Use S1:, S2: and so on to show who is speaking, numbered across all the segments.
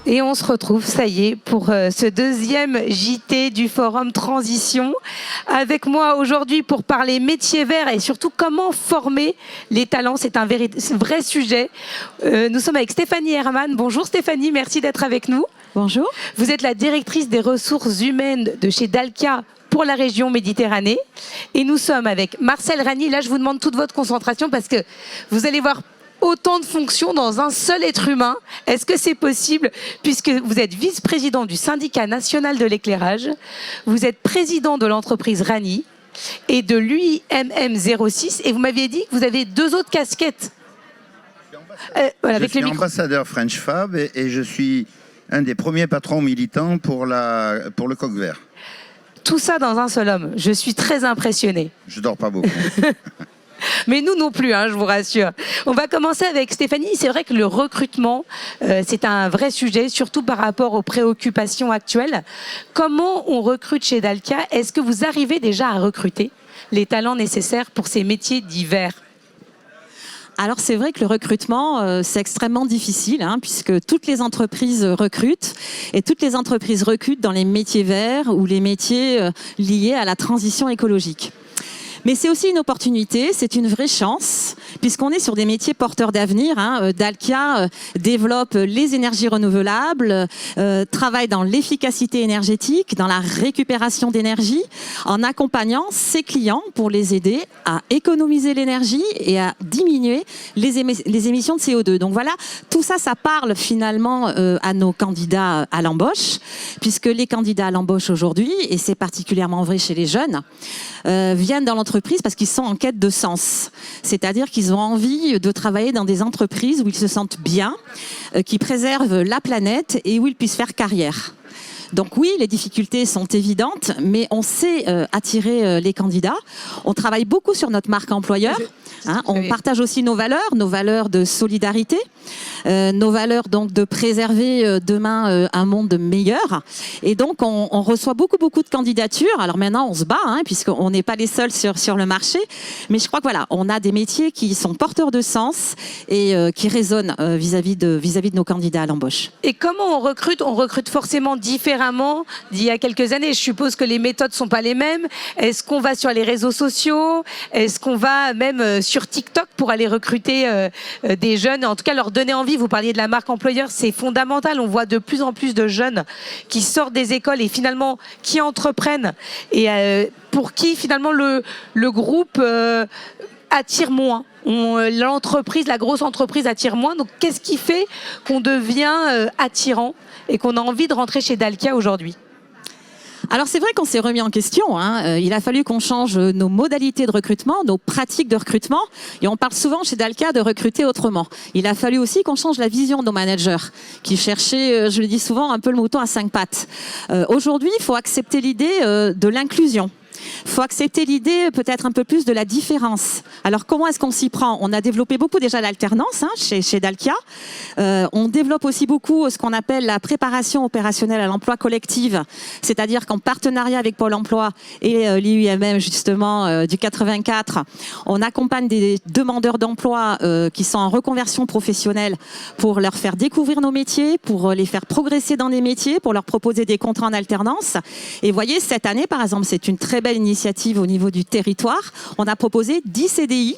S1: Et on se retrouve, ça y est, pour ce deuxième JT du Forum Transition. Avec moi aujourd'hui pour parler métiers verts et surtout comment former les talents. C'est un vrai sujet. Nous sommes avec Stéphanie Hermann. Bonjour Stéphanie, merci d'être avec nous.
S2: Bonjour.
S1: Vous êtes la directrice des ressources humaines de chez Dalkia pour la région Méditerranée. Et nous sommes avec Marcel Ragny. Là, je vous demande toute votre concentration parce que vous allez voir autant de fonctions dans un seul être humain. Est-ce que c'est possible? Puisque vous êtes vice-président du syndicat national de l'éclairage, vous êtes président de l'entreprise Ragny et de l'UIMM06, et vous m'aviez dit que vous avez deux autres casquettes.
S3: Je suis ambassadeur French Fab et je suis un des premiers patrons militants pour le coq vert.
S1: Tout ça dans un seul homme. Je suis très impressionnée.
S3: Je dors pas beaucoup.
S1: Mais nous non plus, hein, je vous rassure. On va commencer avec Stéphanie. C'est vrai que le recrutement, c'est un vrai sujet, surtout par rapport aux préoccupations actuelles. Comment on recrute chez Dalkia? Est-ce que vous arrivez déjà à recruter les talents nécessaires pour ces métiers divers?
S2: Alors c'est vrai que le recrutement, c'est extrêmement difficile, hein, puisque toutes les entreprises recrutent et toutes les entreprises recrutent dans les métiers verts ou les métiers liés à la transition écologique. Mais c'est aussi une opportunité, c'est une vraie chance, puisqu'on est sur des métiers porteurs d'avenir. Hein. Dalkia développe les énergies renouvelables, travaille dans l'efficacité énergétique, dans la récupération d'énergie, en accompagnant ses clients pour les aider à économiser l'énergie et à diminuer les émissions de CO2. Donc voilà, tout ça, ça parle finalement à nos candidats à l'embauche, puisque les candidats à l'embauche aujourd'hui, et c'est particulièrement vrai chez les jeunes, viennent dans l'entreprise parce qu'ils sont en quête de sens. C'est-à-dire qu'ils ont envie de travailler dans des entreprises où ils se sentent bien, qui préservent la planète et où ils puissent faire carrière. Donc oui, les difficultés sont évidentes, mais on sait attirer les candidats. On travaille beaucoup sur notre marque employeur. Hein, on partage aussi nos valeurs de solidarité, nos valeurs donc de préserver demain un monde meilleur. Et donc on reçoit beaucoup de candidatures. Alors maintenant on se bat, hein, puisqu'on n'est pas les seuls sur le marché. Mais je crois que voilà, on a des métiers qui sont porteurs de sens et qui résonnent vis-à-vis de nos candidats à l'embauche.
S1: Et comment on recrute? On recrute forcément différemment d'il y a quelques années. Je suppose que les méthodes sont pas les mêmes. Est-ce qu'on va sur les réseaux sociaux? Est-ce qu'on va même sur TikTok pour aller recruter des jeunes, en tout cas leur donner envie? Vous parliez de la marque employeur, c'est fondamental. On voit de plus en plus de jeunes qui sortent des écoles et finalement qui entreprennent et pour qui finalement le groupe attire moins. L'entreprise, la grosse entreprise attire moins. Donc qu'est-ce qui fait qu'on devient attirant et qu'on a envie de rentrer chez Dalkia aujourd'hui?
S2: Alors c'est vrai qu'on s'est remis en question, hein. Il a fallu qu'on change nos modalités de recrutement, nos pratiques de recrutement, et on parle souvent chez Dalkia de recruter autrement. Il a fallu aussi qu'on change la vision de nos managers, qui cherchaient, je le dis souvent, un peu le mouton à 5 pattes. Aujourd'hui, il faut accepter l'idée de l'inclusion. Il faut accepter l'idée peut-être un peu plus de la différence. Alors comment est-ce qu'on s'y prend? On a développé beaucoup déjà l'alternance, hein, chez Dalkia. On développe aussi beaucoup ce qu'on appelle la préparation opérationnelle à l'emploi collective, c'est-à-dire qu'en partenariat avec Pôle emploi et l'IUMM justement du 84, on accompagne des demandeurs d'emploi qui sont en reconversion professionnelle pour leur faire découvrir nos métiers, pour les faire progresser dans les métiers, pour leur proposer des contrats en alternance. Et vous voyez, cette année par exemple, c'est une très belle initiative au niveau du territoire. On a proposé 10 CDI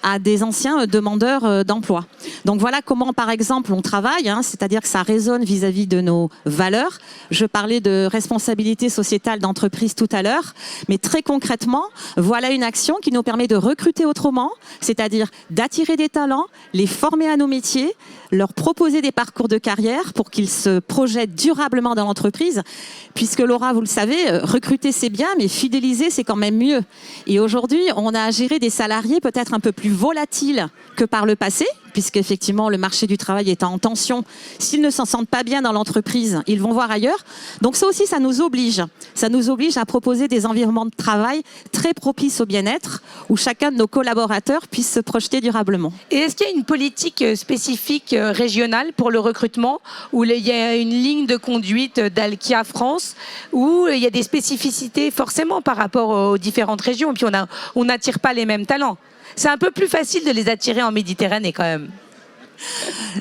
S2: à des anciens demandeurs d'emploi. Donc voilà comment, par exemple, on travaille, hein, c'est-à-dire que ça résonne vis-à-vis de nos valeurs. Je parlais de responsabilité sociétale d'entreprise tout à l'heure, mais très concrètement, voilà une action qui nous permet de recruter autrement, c'est-à-dire d'attirer des talents, les former à nos métiers, leur proposer des parcours de carrière pour qu'ils se projettent durablement dans l'entreprise, puisque Laura, vous le savez, recruter c'est bien, mais fidéliser c'est quand même mieux. Et aujourd'hui, on a à gérer des salariés peut-être un peu plus volatiles que par le passé, puisqu'effectivement le marché du travail est en tension. S'ils ne s'en sentent pas bien dans l'entreprise, ils vont voir ailleurs. Donc ça aussi, ça nous oblige à proposer des environnements de travail très propices au bien-être, où chacun de nos collaborateurs puisse se projeter durablement.
S1: Et est-ce qu'il y a une politique spécifique régionale pour le recrutement, où il y a une ligne de conduite Dalkia France, où il y a des spécificités forcément par rapport aux différentes régions, et puis on n'attire pas les mêmes talents? C'est un peu plus facile de les attirer en Méditerranée quand même.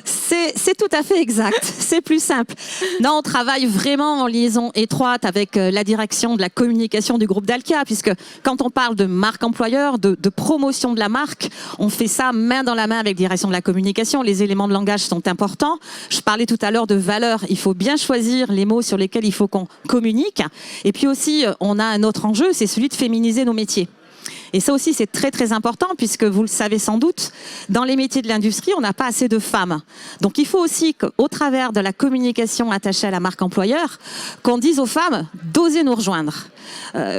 S2: C'est tout à fait exact. C'est plus simple. Non, on travaille vraiment en liaison étroite avec la direction de la communication du groupe Dalkia, puisque quand on parle de marque employeur, de promotion de la marque, on fait ça main dans la main avec la direction de la communication. Les éléments de langage sont importants. Je parlais tout à l'heure de valeurs. Il faut bien choisir les mots sur lesquels il faut qu'on communique. Et puis aussi, on a un autre enjeu, c'est celui de féminiser nos métiers. Et ça aussi, c'est très, très important, puisque vous le savez sans doute, dans les métiers de l'industrie, on n'a pas assez de femmes. Donc, il faut aussi qu'au travers de la communication attachée à la marque employeur, qu'on dise aux femmes d'oser nous rejoindre.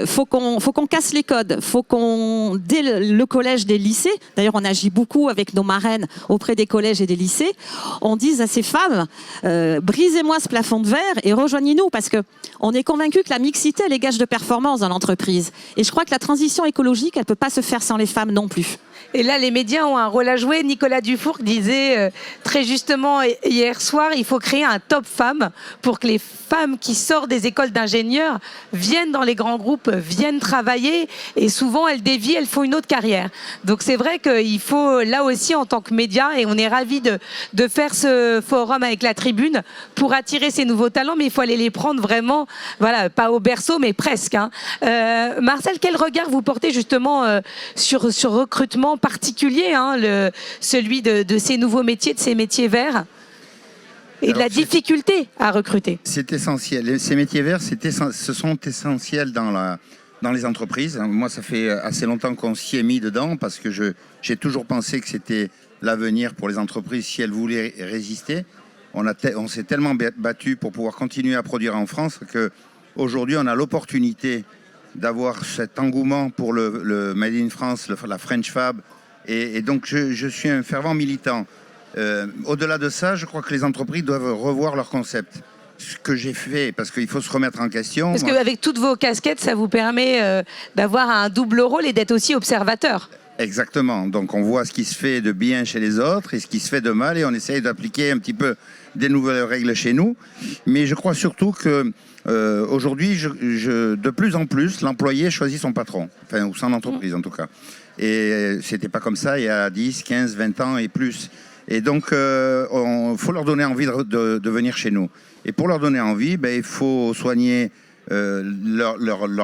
S2: Faut qu'on casse les codes. Faut qu'on, dès le collège, des lycées, d'ailleurs, on agit beaucoup avec nos marraines auprès des collèges et des lycées, on dise à ces femmes, brisez-moi ce plafond de verre et rejoignez-nous, parce que on est convaincu que la mixité, elle est gage de performance dans l'entreprise. Et je crois que la transition écologique, elle ne peut pas se faire sans les femmes non plus.
S1: Et là, les médias ont un rôle à jouer. Nicolas Dufourcq disait très justement hier soir, il faut créer un top femmes pour que les femmes qui sortent des écoles d'ingénieurs viennent dans les grands groupes, viennent travailler. Et souvent, elles dévient, elles font une autre carrière. Donc c'est vrai qu'il faut, là aussi, en tant que média, et on est ravis de faire ce forum avec la Tribune pour attirer ces nouveaux talents, mais il faut aller les prendre vraiment, voilà, pas au berceau, mais presque. Hein. Marcel, quel regard vous portez justement sur ce recrutement particulier, hein, celui de ces nouveaux métiers, de ces métiers verts et de la difficulté à recruter?
S3: C'est essentiel. Ces métiers verts, ce sont essentiels dans les entreprises. Moi, ça fait assez longtemps qu'on s'y est mis dedans parce que j'ai toujours pensé que c'était l'avenir pour les entreprises si elles voulaient résister. On s'est tellement battu pour pouvoir continuer à produire en France qu'aujourd'hui, on a l'opportunité d'avoir cet engouement pour le Made in France, la French Fab. Et donc, je suis un fervent militant. Au-delà de ça, je crois que les entreprises doivent revoir leur concept. Ce que j'ai fait, parce qu'il faut se remettre en question.
S1: Parce qu'avec toutes vos casquettes, ça vous permet d'avoir un double rôle et d'être aussi observateur.
S3: Exactement. Donc, on voit ce qui se fait de bien chez les autres et ce qui se fait de mal et on essaye d'appliquer un petit peu des nouvelles règles chez nous. Mais je crois surtout que aujourd'hui, de plus en plus, l'employé choisit son patron, enfin, ou son entreprise en tout cas. Et c'était pas comme ça il y a 10, 15, 20 ans et plus. Et donc, il faut leur donner envie de venir chez nous. Et pour leur donner envie, il faut soigner leur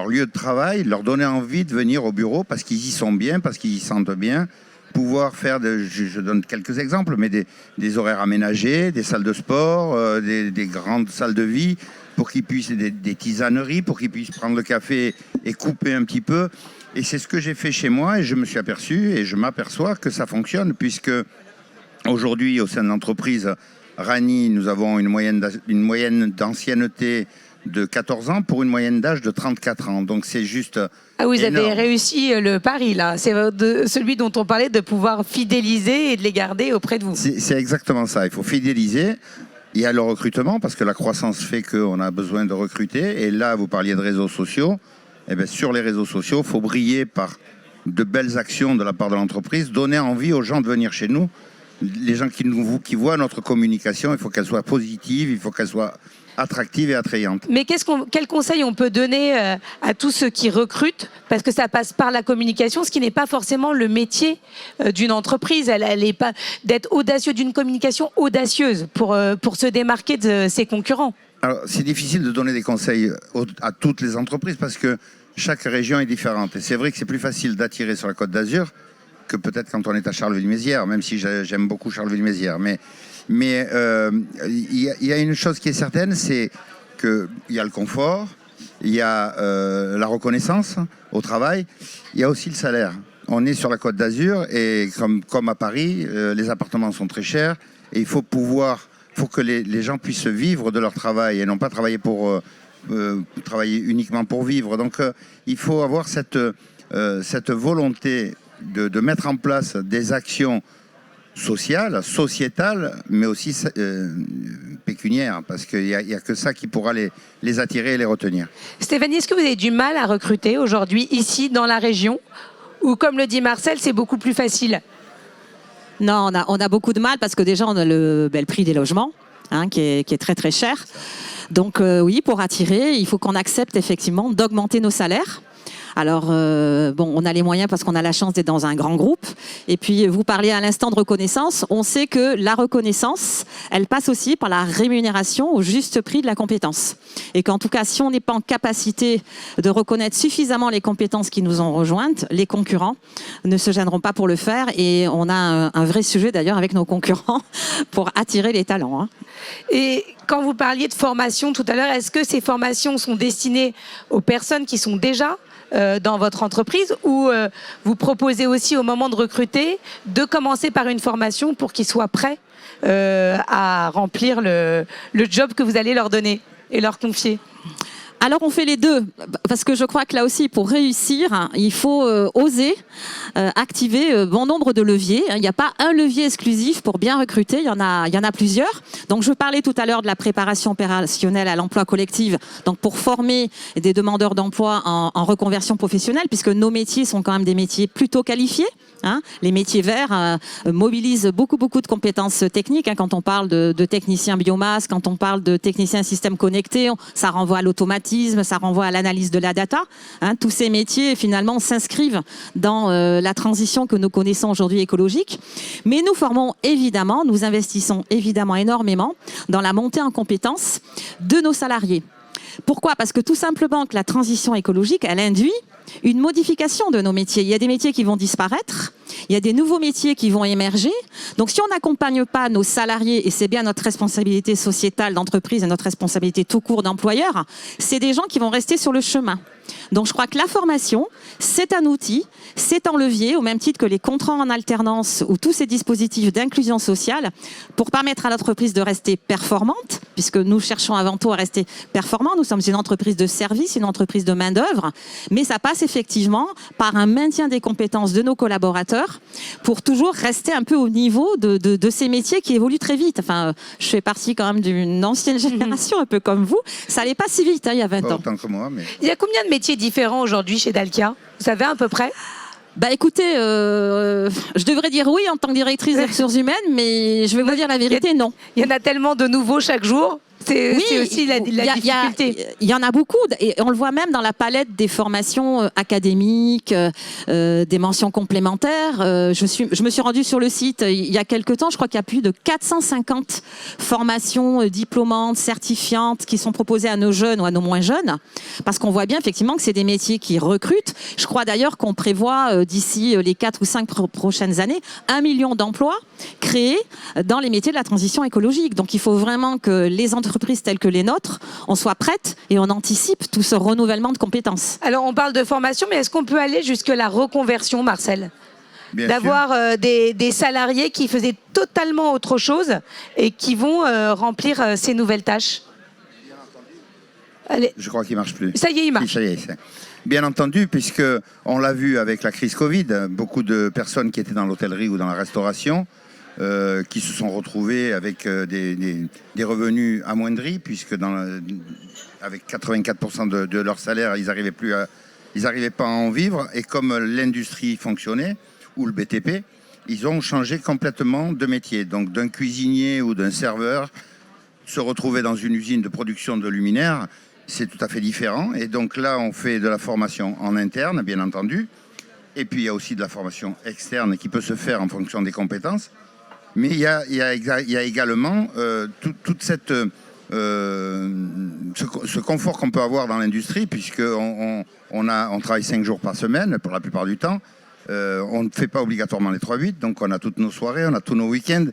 S3: lieu de travail, leur donner envie de venir au bureau parce qu'ils y sont bien, parce qu'ils y sentent bien. Pouvoir faire, je donne quelques exemples, mais des horaires aménagés, des salles de sport, des grandes salles de vie, pour qu'ils puissent, des tisaneries, pour qu'ils puissent prendre le café et couper un petit peu. Et c'est ce que j'ai fait chez moi et je me suis aperçu et je m'aperçois que ça fonctionne puisque aujourd'hui, au sein de l'entreprise Rani, nous avons une moyenne d'ancienneté de 14 ans pour une moyenne d'âge de 34 ans. Donc c'est juste
S1: Ah, vous
S3: énorme.
S1: avez réussi le pari là. C'est celui dont on parlait, de pouvoir fidéliser et de les garder auprès de vous.
S3: C'est exactement ça. Il faut fidéliser. Il y a le recrutement parce que la croissance fait qu'on a besoin de recruter. Et là, vous parliez de réseaux sociaux. Eh bien, sur les réseaux sociaux, il faut briller par de belles actions de la part de l'entreprise, donner envie aux gens de venir chez nous. Les gens qui voient notre communication, il faut qu'elle soit positive, il faut qu'elle soit attractive et attrayante.
S1: Mais quel conseil on peut donner à tous ceux qui recrutent? Parce que ça passe par la communication, ce qui n'est pas forcément le métier d'une entreprise. Elle est pas d'être audacieux, d'une communication audacieuse pour se démarquer de ses concurrents.
S3: Alors, c'est difficile de donner des conseils à toutes les entreprises parce que chaque région est différente. Et c'est vrai que c'est plus facile d'attirer sur la Côte d'Azur que peut-être quand on est à Charleville-Mézières, même si j'aime beaucoup Charleville-Mézières. Mais il y a une chose qui est certaine, c'est qu'il y a le confort, il y a la reconnaissance au travail, il y a aussi le salaire. On est sur la Côte d'Azur et comme à Paris, les appartements sont très chers et il faut que les gens puissent vivre de leur travail et non pas travailler travailler uniquement pour vivre. Donc il faut avoir cette volonté de mettre en place des actions sociales, sociétales, mais aussi pécuniaires, parce qu'il n'y a que ça qui pourra les attirer et les retenir.
S1: Stéphanie, est-ce que vous avez du mal à recruter aujourd'hui, ici, dans la région, ou comme le dit Marcel, c'est beaucoup plus facile?
S2: Non, on a beaucoup de mal parce que déjà, on a le prix des logements. qui est très très cher. Donc oui, pour attirer, il faut qu'on accepte effectivement d'augmenter nos salaires. Alors, on a les moyens parce qu'on a la chance d'être dans un grand groupe. Et puis, vous parliez à l'instant de reconnaissance. On sait que la reconnaissance, elle passe aussi par la rémunération au juste prix de la compétence. Et qu'en tout cas, si on n'est pas en capacité de reconnaître suffisamment les compétences qui nous ont rejointes, les concurrents ne se gêneront pas pour le faire. Et on a un vrai sujet d'ailleurs avec nos concurrents pour attirer les talents. Hein.
S1: Et quand vous parliez de formation tout à l'heure, est-ce que ces formations sont destinées aux personnes qui sont déjà dans votre entreprise ou vous proposez aussi au moment de recruter de commencer par une formation pour qu'ils soient prêts à remplir le job que vous allez leur donner et leur confier?
S2: Alors on fait les deux, parce que je crois que là aussi, pour réussir, il faut oser activer bon nombre de leviers. Il n'y a pas un levier exclusif pour bien recruter, il y en a plusieurs. Donc je parlais tout à l'heure de la préparation opérationnelle à l'emploi collectif, donc pour former des demandeurs d'emploi en reconversion professionnelle, puisque nos métiers sont quand même des métiers plutôt qualifiés. Hein. Les métiers verts mobilisent beaucoup de compétences techniques. Hein. Quand on parle de technicien biomasse, quand on parle de technicien système connecté, ça renvoie à l'automatisme, ça renvoie à l'analyse de la data. Hein. Tous ces métiers finalement s'inscrivent dans la transition que nous connaissons aujourd'hui écologique. Mais nous formons évidemment, nous investissons évidemment énormément dans la montée en compétences de nos salariés. Pourquoi ? Parce que tout simplement que la transition écologique, elle induit une modification de nos métiers. Il y a des métiers qui vont disparaître, il y a des nouveaux métiers qui vont émerger. Donc si on n'accompagne pas nos salariés, et c'est bien notre responsabilité sociétale d'entreprise et notre responsabilité tout court d'employeur, c'est des gens qui vont rester sur le chemin. Donc je crois que la formation, c'est un outil, c'est un levier, au même titre que les contrats en alternance ou tous ces dispositifs d'inclusion sociale, pour permettre à l'entreprise de rester performante, puisque nous cherchons avant tout à rester performants. Nous sommes une entreprise de service, une entreprise de main-d'œuvre, mais ça passe effectivement par un maintien des compétences de nos collaborateurs pour toujours rester un peu au niveau de ces métiers qui évoluent très vite. Enfin, je fais partie quand même d'une ancienne génération, un peu comme vous. Ça n'allait pas si vite, hein, il y a 20 ans.
S3: Pas autant que moi, mais...
S1: Il y a combien de métiers différents aujourd'hui chez Dalkia? Vous savez à peu près?
S2: Bah écoutez, je devrais dire oui en tant que directrice des ressources humaines, mais je vais vous dire la vérité, non.
S1: Il y en a tellement de nouveaux chaque jour. C'est aussi la difficulté.
S2: Il y en a beaucoup, et on le voit même dans la palette des formations académiques, des mentions complémentaires. Je me suis rendue sur le site il y a quelques temps, je crois qu'il y a plus de 450 formations diplômantes, certifiantes qui sont proposées à nos jeunes ou à nos moins jeunes, parce qu'on voit bien effectivement que c'est des métiers qui recrutent. Je crois d'ailleurs qu'on prévoit d'ici les 4 ou 5 prochaines années 1 million d'emplois créés dans les métiers de la transition écologique. Donc il faut vraiment que les entreprises telles que les nôtres, on soit prêtes et on anticipe tout ce renouvellement de compétences.
S1: Alors on parle de formation, mais est-ce qu'on peut aller jusque la reconversion, Marcel ? D'avoir des salariés qui faisaient totalement autre chose et qui vont remplir ces nouvelles tâches. Allez.
S3: Je crois qu'il ne marche plus.
S1: Ça y est, il marche.
S3: Ça y est, bien entendu, puisque on l'a vu avec la crise Covid, beaucoup de personnes qui étaient dans l'hôtellerie ou dans la restauration qui se sont retrouvés avec des revenus amoindris, puisque avec 84% de leur salaire, ils n'arrivaient pas à en vivre. Et comme l'industrie fonctionnait, ou le BTP, ils ont changé complètement de métier. Donc d'un cuisinier ou d'un serveur, se retrouver dans une usine de production de luminaires, c'est tout à fait différent. Et donc là, on fait de la formation en interne, bien entendu. Et puis il y a aussi de la formation externe qui peut se faire en fonction des compétences. Mais il y a également toute cette, ce confort qu'on peut avoir dans l'industrie, puisqu'on travaille 5 jours par semaine pour la plupart du temps. On ne fait pas obligatoirement les 3-8, donc on a toutes nos soirées, on a tous nos week-ends.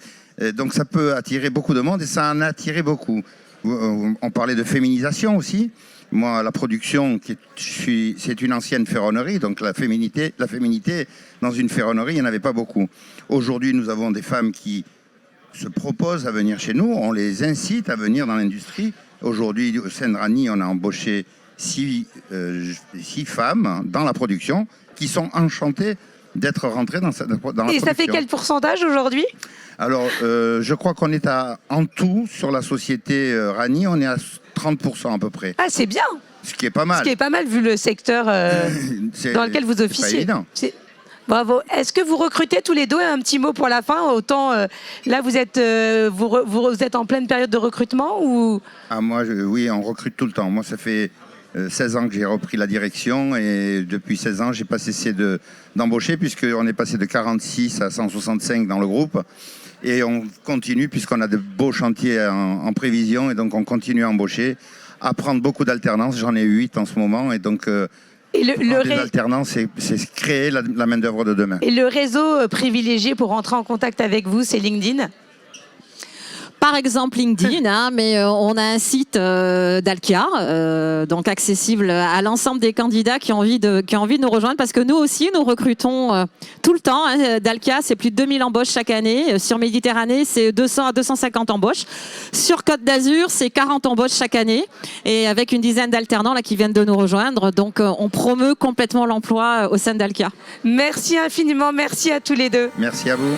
S3: Donc ça peut attirer beaucoup de monde et ça en a attiré beaucoup. On parlait de féminisation aussi. Moi, la production, c'est une ancienne ferronnerie, donc la féminité dans une ferronnerie, il n'y en avait pas beaucoup. Aujourd'hui, nous avons des femmes qui se proposent à venir chez nous, on les incite à venir dans l'industrie. Aujourd'hui, au sein de Rani, on a embauché 6 femmes dans la production qui sont enchantées d'être rentrées dans la production.
S1: Et ça fait quel pourcentage aujourd'hui ?
S3: Alors, je crois qu'on est en tout, sur la société Rani, on est à 30% à peu près.
S1: Ah, c'est bien.
S3: Ce qui est pas mal.
S1: Ce qui est pas mal vu le secteur dans lequel vous officiez.
S3: C'est pas évident.
S1: Bravo. Est-ce que vous recrutez tous les deux? Un petit mot pour la fin. Autant là, vous êtes en pleine période de recrutement ou?
S3: Moi, oui, on recrute tout le temps. Moi, ça fait 16 ans que j'ai repris la direction et depuis 16 ans, j'ai pas cessé d'embaucher puisqu'on est passé de 46 à 165 dans le groupe. Et on continue puisqu'on a de beaux chantiers en prévision et donc on continue à embaucher, à prendre beaucoup d'alternance. J'en ai 8 en ce moment et donc...
S1: Et
S3: l'alternance, c'est créer la main-d'œuvre de demain.
S1: Et le réseau privilégié pour rentrer en contact avec vous, c'est LinkedIn?
S2: Par exemple LinkedIn, hein, mais on a un site d'Alkia, donc accessible à l'ensemble des candidats qui ont envie de nous rejoindre, parce que nous aussi, nous recrutons tout le temps. Hein. D'Alkia, c'est plus de 2000 embauches chaque année. Sur Méditerranée, c'est 200 à 250 embauches. Sur Côte d'Azur, c'est 40 embauches chaque année, et avec une dizaine d'alternants là qui viennent de nous rejoindre. Donc, on promeut complètement l'emploi au sein d'Alkia.
S1: Merci infiniment, merci à tous les deux.
S3: Merci à vous.